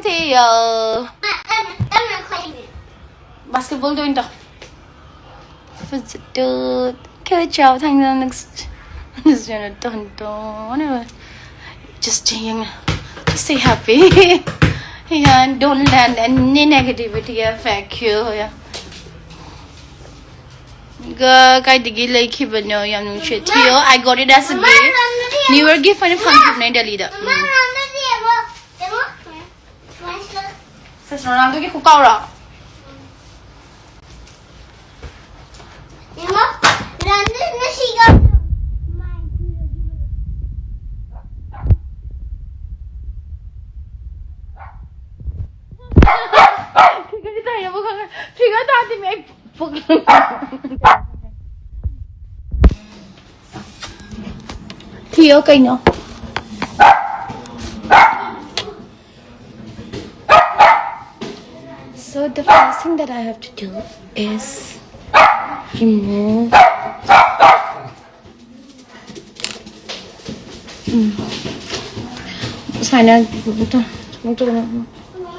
Theo. Basketball doing the. Good job. Thank you. Next. Just stay happy. Yeah, don't let any negativity affect you. Yeah. I got it as a gift. New Year gift and fun gift named Delhi. Sister Ronaldo ke kukara. Theo kay no. So the first thing that I have to do is remove sana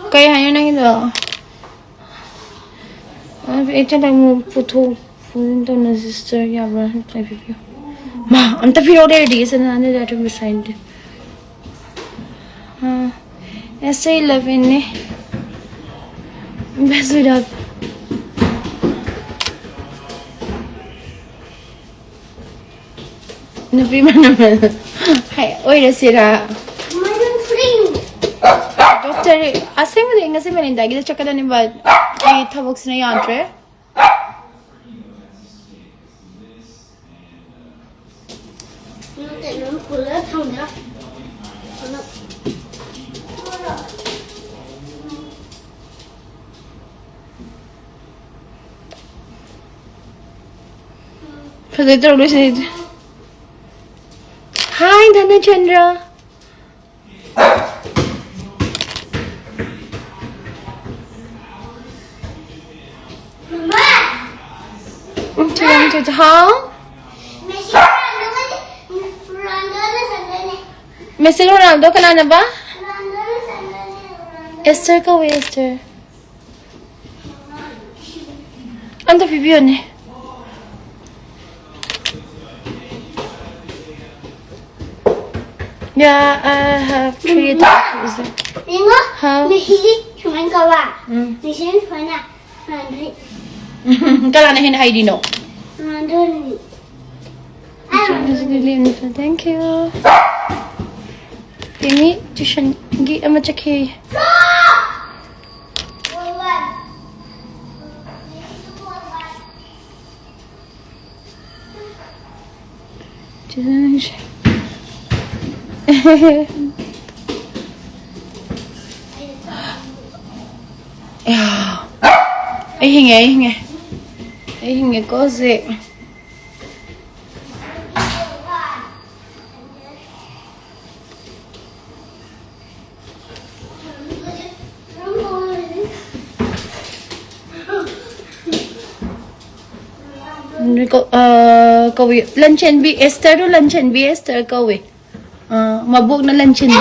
kaya yun ang ito ito lang mo puto punto na sister yabra type of ma anta piro ready is another that beside essay 11 ne mess it up no prima naman hay oy sira doctor asay mo din kasi maninda gida check na ni ba ay tabok sina yantre Hi, Dana Chandra. How? Messi Ronaldo ka na ba? Esther ka we Esther. Anda pibiyon eh. Yeah, I have 3 doctors. Ingo? How? Nahili cuman kawa. Nisin fana. Nandri. Kala na hinahay no. Nandri. Thank you. Ini tuition gi amacha ke. Yeah. Hinge cose. Kawi lunch and be Esther to lunch and be Esther kawi. Mabuk na lunch and be.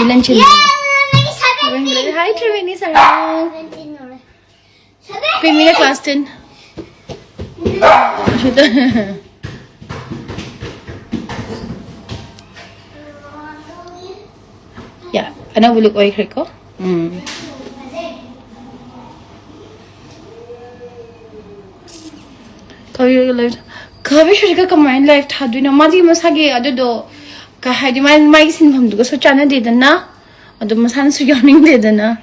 Hi Triveni sarang. Pimina class 10. Yeah, ana buluk oi ko. Kawi shirika combined life tha duina madi masage adodo ka hadi mai sin bhamdu ko sochana de dana adu masan su yawning de dana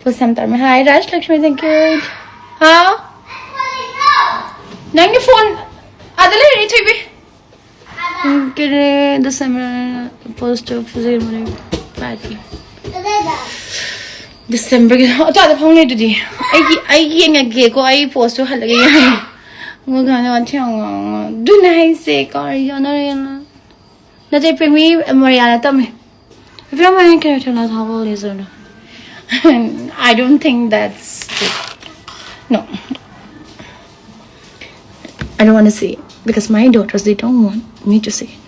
for some time. Hi Raj Lakshmi, thank you. How nangi phone adale ni thibi kire the summer post of party December ta da phone du di ai ngage ko ai post to halage yan mo gana wan thang du nai se kar yana yana na te premi mariana tame if you want to tell us how old is it I don't think that's no I don't want to say it because my daughters they don't want me to say it.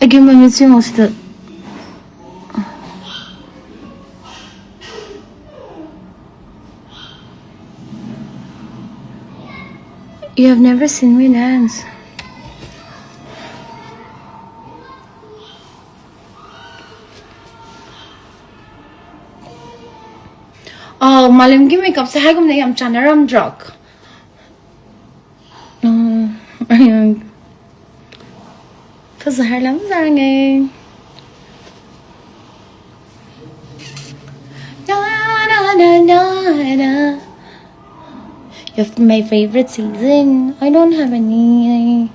I give my missing most You have never seen me dance. Oh, malam ki makeup sa hai kumne yam chanaram drug. Ayun. Fazahar lang zarangay. You're my favorite season. I don't have any.